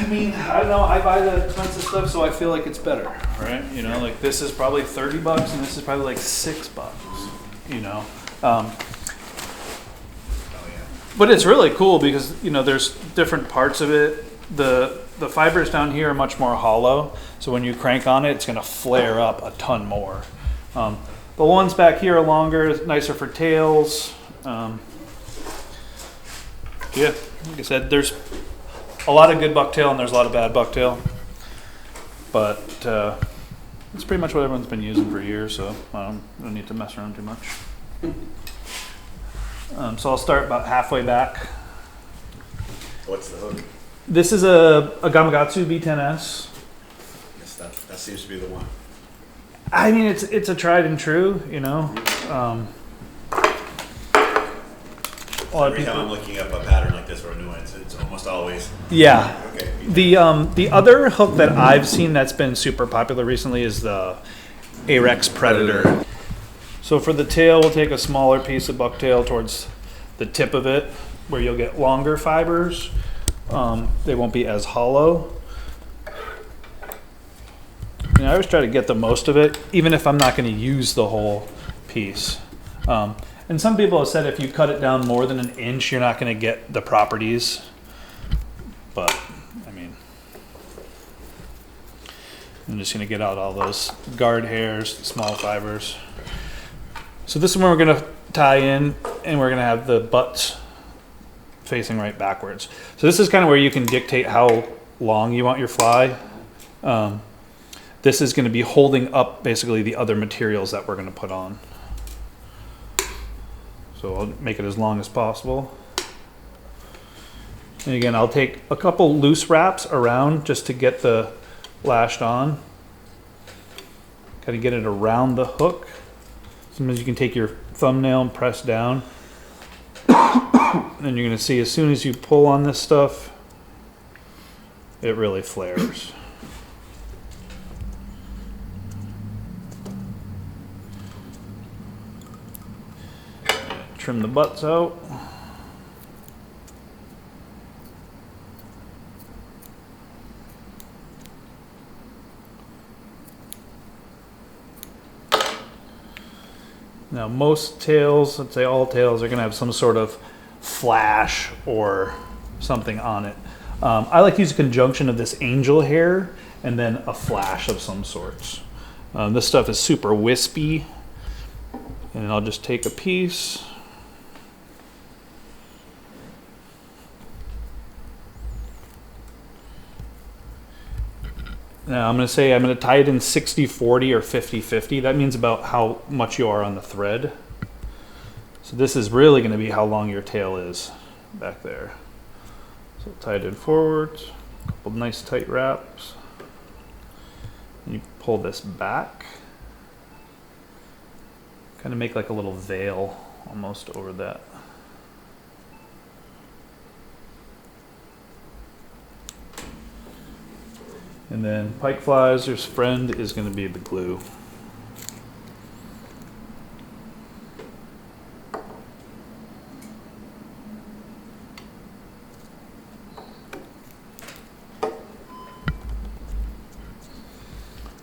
I mean, I don't know. I buy the expensive stuff, so I feel like it's better, right? You know, like this is probably $30, and this is probably like $6. You know, but it's really cool because there's different parts of it. The fibers down here are much more hollow, so when you crank on it, it's going to flare up a ton more. The ones back here are longer, nicer for tails. Yeah, like I said, there's a lot of good bucktail and there's a lot of bad bucktail, but it's pretty much what everyone's been using for years, so I don't need to mess around too much. So I'll start about halfway back. What's the hook? This is a Gamakatsu B10S. Yes, that seems to be the one. I mean, it's a tried and true, Every time I'm looking up a pattern like this or a new one, it's almost always. Yeah. Okay. The other hook that I've seen that's been super popular recently is the Arex Predator. So for the tail, we'll take a smaller piece of bucktail towards the tip of it, where you'll get longer fibers. They won't be as hollow. I always try to get the most of it, even if I'm not going to use the whole piece. And some people have said if you cut it down more than 1 inch, you're not going to get the properties. But, I mean, I'm just going to get out all those guard hairs, the small fibers. So this is where we're going to tie in, and we're going to have the butts facing right backwards. So this is kind of where you can dictate how long you want your fly. This is going to be holding up basically the other materials that we're going to put on. So I'll make it as long as possible. And again, I'll take a couple loose wraps around just to get the lashed on. Kind of get it around the hook. Sometimes you can take your thumbnail and press down. And you're going to see as soon as you pull on this stuff, it really flares. Trim the butts out. Now most tails, let's say all tails, are going to have some sort of flash or something on it. I like to use a conjunction of this angel hair and then a flash of some sorts. This stuff is super wispy, and I'll just take a piece. Now I'm going to tie it in 60-40 or 50-50. That means about how much you are on the thread. So this is really going to be how long your tail is back there. So tie it in forwards, a couple nice tight wraps. And you pull this back. Kind of make like a little veil almost over that. And then Pike Fly's friend is going to be the glue.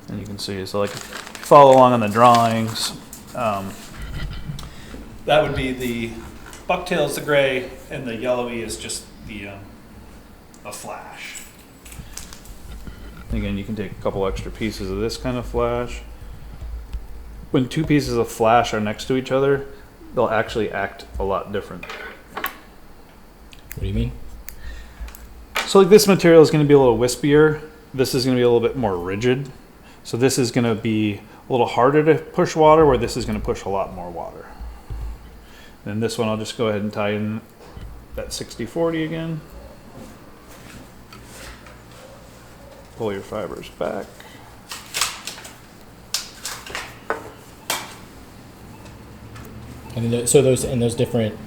And you can see, so like follow along on the drawings. That would be the bucktail is the gray, and the yellowy is just the a flash. Again, you can take a couple extra pieces of this kind of flash. When two pieces of flash are next to each other, they'll actually act a lot different. What do you mean? So like this material is going to be a little wispier. This is going to be a little bit more rigid. So this is going to be a little harder to push water, where this is going to push a lot more water. And this one I'll just go ahead and tie in that 60-40 again. Pull your fibers back. And so those different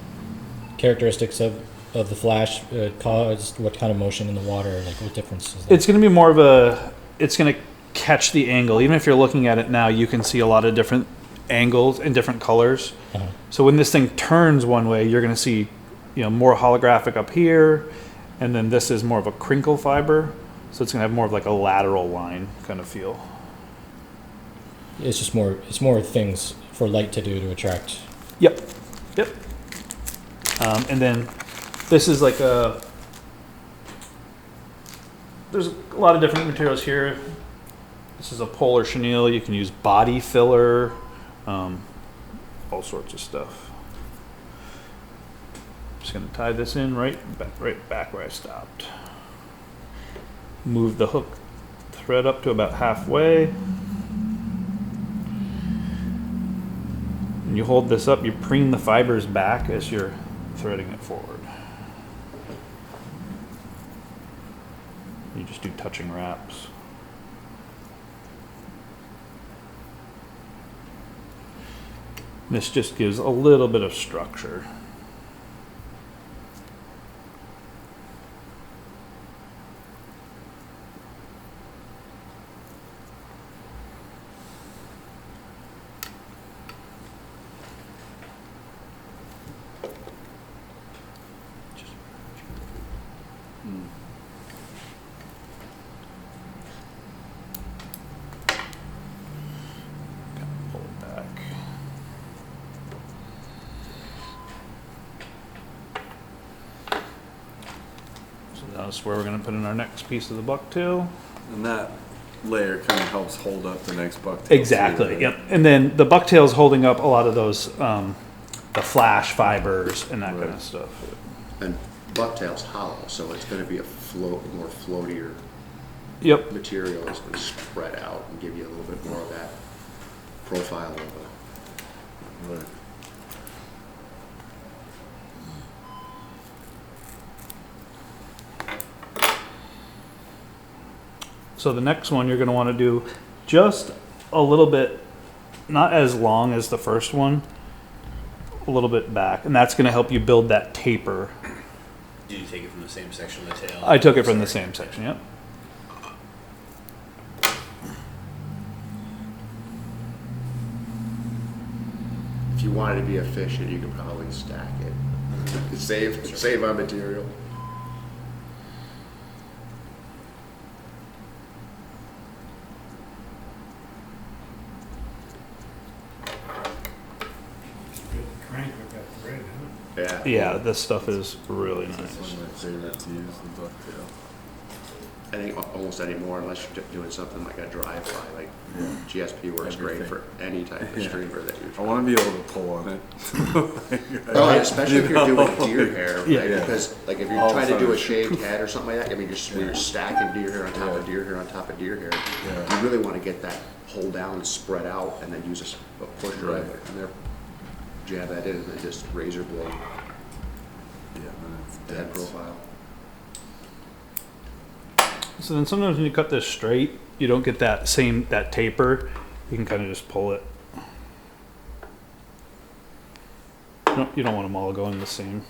characteristics of the flash caused what kind of motion in the water? Like what difference is that? It's going to be more of it's going to catch the angle. Even if you're looking at it now, you can see a lot of different angles and different colors. Uh-huh. So when this thing turns one way, you're going to see, more holographic up here, and then this is more of a crinkle fiber. So it's gonna have more of like a lateral line kind of feel. It's just more. It's more things for light to do to attract. Yep. Yep. And then this is like there's a lot of different materials here. This is a polar chenille. You can use body filler, all sorts of stuff. Just gonna tie this in right back where I stopped. Move the hook thread up to about halfway. And you hold this up, you preen the fibers back as you're threading it forward. You just do touching wraps. This just gives a little bit of structure. Pull it back. So that's where we're going to put in our next piece of the bucktail. And that layer kind of helps hold up the next bucktail. Exactly. Too, right? Yep. And then the bucktail's holding up a lot of those, the flash fibers and that kind Right. of stuff. And bucktail's hollow, so it's going to be a more floatier Yep. material. It's going to spread out and give you a little bit more of that profile of a. Right. So the next one you're going to want to do just a little bit, not as long as the first one, a little bit back. And that's going to help you build that taper. Did you take it from the same section of the tail? I took it from the same section, yep. If you wanted to be efficient, you could probably stack it. Save on material. Crank with that thread, huh? Yeah. Yeah, this stuff is really That's nice. one of my favorite to use, the bucktail. I think almost anymore, unless you're doing something like a dry fly, like Yeah. GSP works great for any type of Yeah. streamer that you're I trying. want to be able to pull on it. Oh, especially if you're doing deer hair, right? Yeah. Because like if you're All of a trying to do sudden a shaved head or something like that, I mean, you're stacking deer hair on top of Yeah. deer hair on top of deer hair. Yeah. You really want to get that hold down and spread out, and then use a push driver Right. and there, jab that in, and then just razor blade Yeah, man, it's the head dense. profile. So then sometimes when you cut this straight, you don't get that taper. You can kind of just pull it. You don't want them all going the same.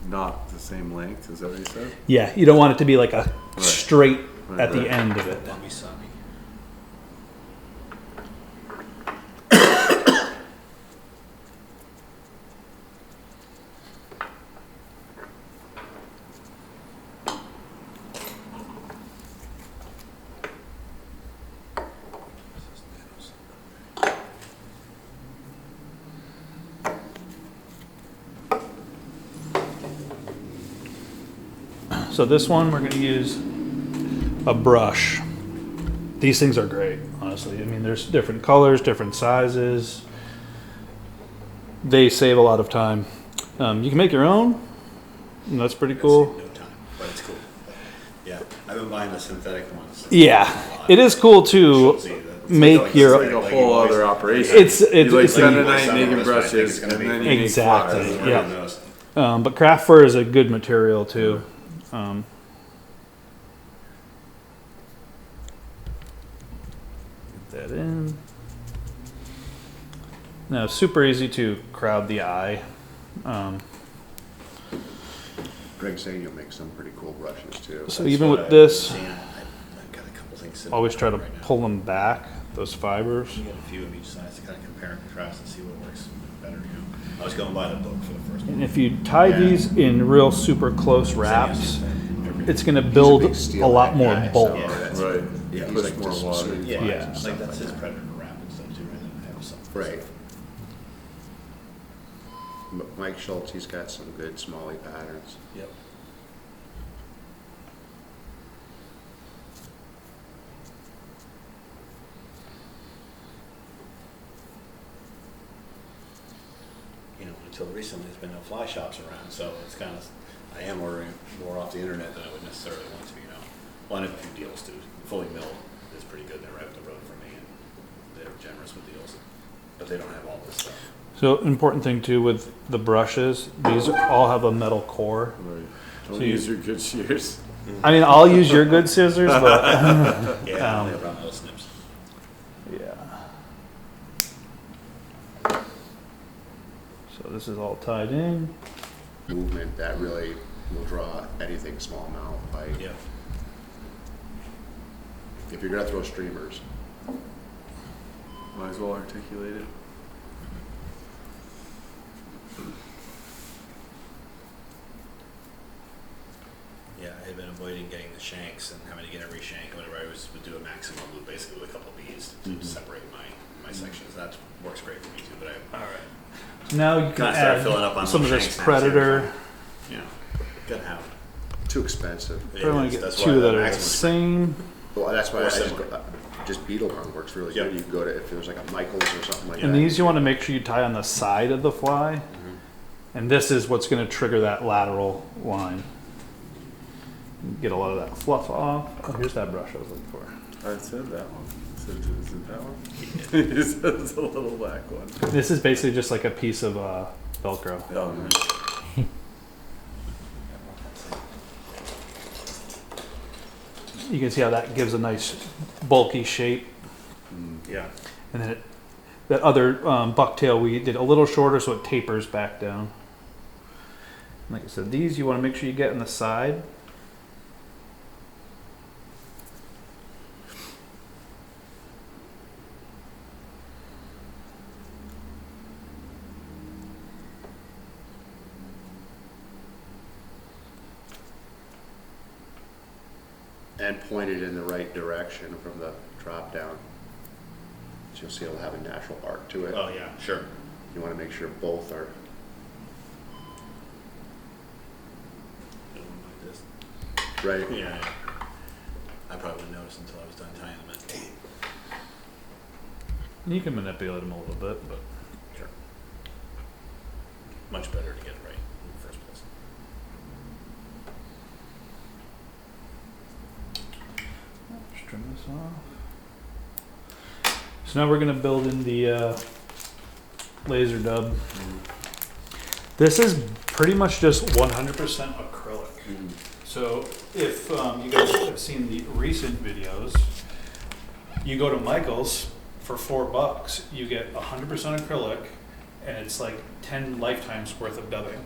Not the same length, is that what you said? Yeah, you don't want it to be like a Right. straight Right, at the right. end of it. Bummy sunny. So this one, we're going to use a brush. These things are great, honestly. I mean, there's different colors, different sizes. They save a lot of time. You can make your own, and that's pretty cool. No time, but it's cool. Yeah, I've been buying the synthetic ones. Yeah, it is cool to make your. It's like a whole other operation. It's you like it's spend a like, night making brushes, and then you Exactly, make yeah. flies. but craft fur is a good material too. Get that in. Now, it's super easy to crowd the eye. Greg's saying you'll make some pretty cool brushes too. So even with this, I've got a couple things sitting always try to right now. pull them back, those fibers. You get a few of each side to kind of compare and contrast and see what works better. You know, I was going by the book for the first one. And if you tie Yeah. these in real super close wraps, it's gonna build big steel a lot head more guy, bulk. so that's- Right. Yeah, Push he's like more just water. smooth Yeah, lines Yeah. and like stuff that's his that. predator wrap and stuff too, right? And have something. Right. Mike Schultz, he's got some good smally patterns. Yep. You know, until recently, there's been no fly shops around, so it's kind of, I am ordering more off the internet than I would necessarily want to, you know. Well, I have a few deals too. Fully milled is pretty good. They're right up the road from me, and they're generous with deals. But they don't have all this stuff. So important thing too with the brushes, these all have a metal core. Right. Don't So you- use your good shears. I mean, I'll use your good scissors, but Yeah, I only have round little snips. yeah. So this is all tied in. Movement that really will draw anything smallmouth. Like Yeah. if you're gonna throw streamers, Might as well articulate it. Yeah, I had been avoiding getting the shanks and having to get every shank whenever I would do a maximum loop, basically with a couple of beads to separate my sections. That works great for me too. But I So now you can kind of started add filling up on some of little this shanks now, predator. so, you know, gotta have. too expensive. It Probably want is. to get That's why two the that are the maximum- same. Well, that's why Or I just, similar. just beetle run works really Yep. good. You can go to if there's like a Michaels or something like And that. these you want to make sure you tie on the side of the fly. Mm-hmm. And this is what's going to trigger that lateral line. Get a lot of that fluff off. Oh, here's that brush I was looking for. I said that one. Is it that one? He said it's a little black one. This is basically just like a piece of Velcro. Oh, nice. You can see how that gives a nice bulky shape. Yeah. And then that other bucktail we did a little shorter so it tapers back down. Like I said, these you want to make sure you get in the side. And pointed in the right direction from the drop down. So you'll see it'll have a natural arc to it. Oh yeah, sure. You want to make sure both are. Like this. Right. Yeah. I probably wouldn't notice until I was done tying them in. You can manipulate them a little bit, but Sure. Much better to get it right in the first place. just trim this off. So now we're going to build in the laser dub. This is pretty much just 100% acrylic. So if you guys have seen the recent videos, you go to Michael's for $4, you get 100% acrylic, and it's like 10 lifetimes worth of dubbing.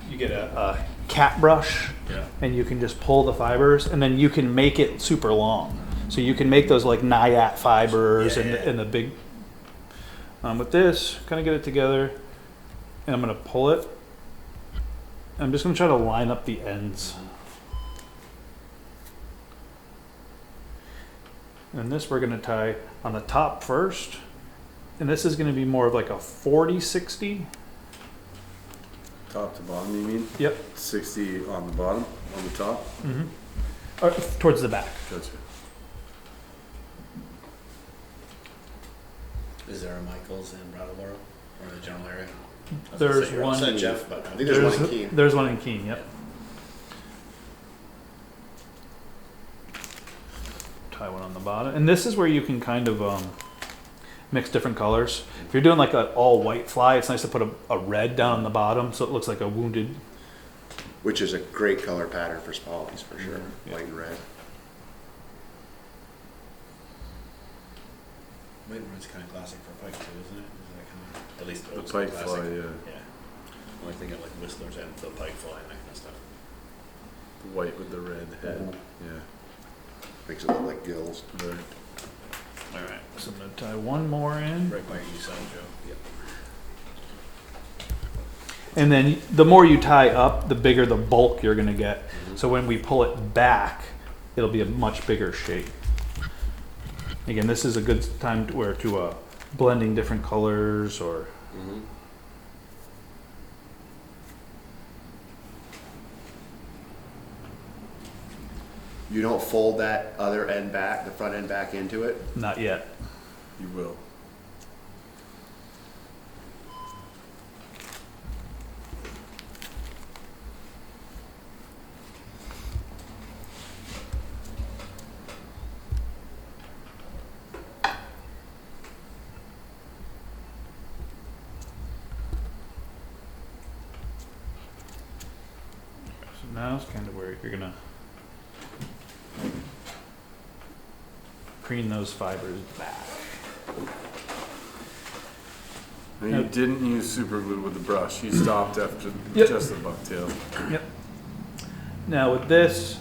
You get a cat brush, Yeah. and you can just pull the fibers, and then you can make it super long. So you can make those like Naiat fibers Yeah, and, yeah. and the big. With this, kind of get it together, and I'm gonna pull it. I'm just gonna try to line up the ends. And this we're gonna tie on the top first, and this is gonna be more of like a 40-60. Top to bottom, you mean? Yep. 60 on the bottom, on the top? Or towards the back. Gotcha. Is there a Michaels in Brattleboro or the general area? I was gonna There's say you're all one- set, Jeff, but I think there's one in Keene. There's one in Keene, yep. Tie one on the bottom. And this is where you can kind of mix different colors. If you're doing like an all white fly, it's nice to put a red down on the bottom so it looks like a wounded. Which is a great color pattern for smallies for sure. Yeah. White and red. White and red's kind of classic for Pike too, isn't it? Is that kind of, at least The old school Pike classic? Fly, yeah. Yeah. Only thing of like whistlers and the Pike Fly and that kind of stuff. The white with the red head. Yeah. Makes it look like gills. Right. All right, so I'm gonna tie one more in. Right by your side, Joe. Yep. And then the more you tie up, the bigger the bulk you're gonna get. So when we pull it back, it'll be a much bigger shape. Again, this is a good time to blending different colors or. Mhm. You don't fold that other end back, the front end back into it? Not yet. You will. So now it's kind of where you're gonna preen those fibers back. And you didn't use super glue with the brush. You stopped after Yep. just the bucktail. Yep. Now with this,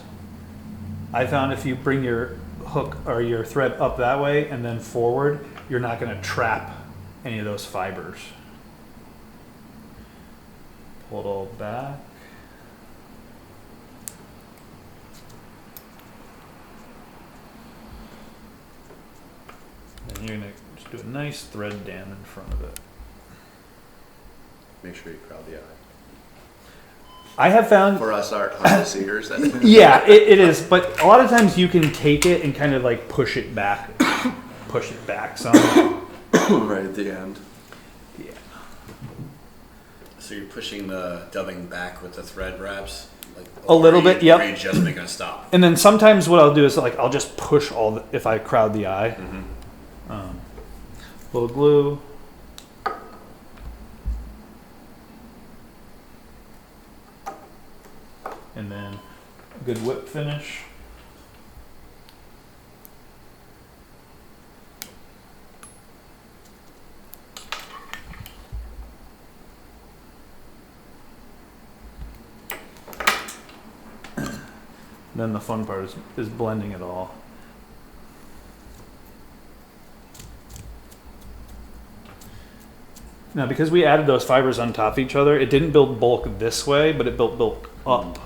I found if you bring your hook or your thread up that way and then forward, you're not going to trap any of those fibers. Pull it all back. Then you're going to just do a nice thread dam in front of it. Make sure you crowd the eye. I have found For us art seers, that yeah, it is. But a lot of times you can take it and kind of like push it back some. Right at the end. Yeah. So you're pushing the dubbing back with the thread wraps? Like, A little bit, yep. Or are you just making a stop? And then sometimes what I'll do is like I'll just push if I crowd the eye. Little glue. And then a good whip finish. Then the fun part is blending it all. Now, because we added those fibers on top of each other, it didn't build bulk this way, but it built bulk up.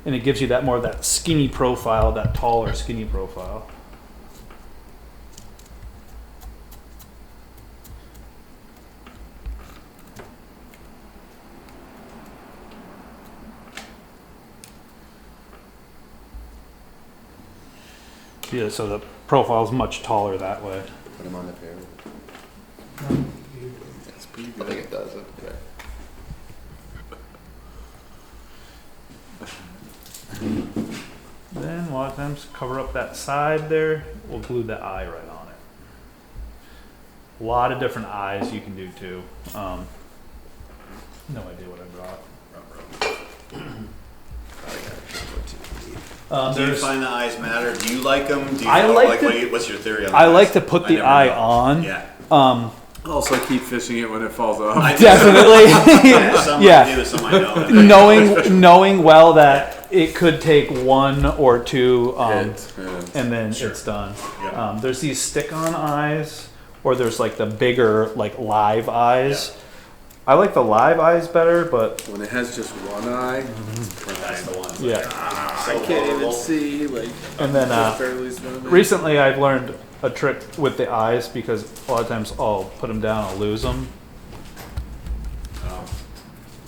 And it gives you that more of that skinny profile, that taller skinny profile. Yeah, so the profile is much taller that way. put them on the pair. That's pretty I good. think it does. Okay. Then a lot of times cover up that side there. We'll glue the eye right on it. A lot of different eyes you can do too. No idea what I brought. Do you There's- find the eyes matter? Do you like them? Do you I like to- what's your theory on the I eyes? like to put the never eye know. on. Yeah. Also, keep fishing it when it falls off. I do. Definitely. Yeah, some Yeah. I do, some I don't. knowing well that it could take one or two, Hit, and then Sure. it's done. Yeah. There's these stick-on eyes, or there's like the bigger, like live eyes. I like the live eyes better, but When it has just one eye, That's the one. yeah. So I can't even vulnerable. see. Like, And then barely swimming. recently I've learned a trick with the eyes because a lot of times I'll put them down, I'll lose them.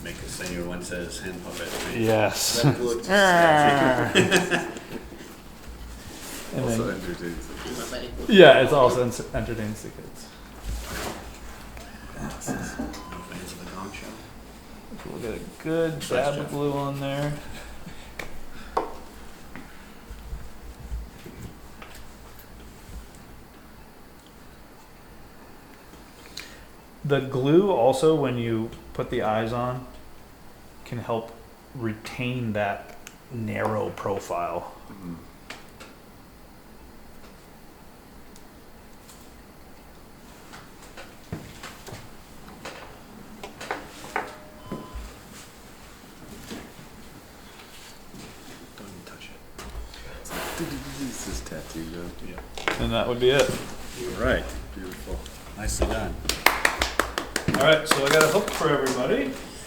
Make a singer one says hand puppet. Yes. That good. And Also then, entertains. yeah, it's also entertains the kids. No fans of the Gong Show. We'll get a good dab of glue on there. The glue also, when you put the eyes on, can help retain that narrow profile. Don't even touch it. This is tattoo though. Yeah. And that would be it. All right. Beautiful. Nicely done. All right, so I got a hook for everybody.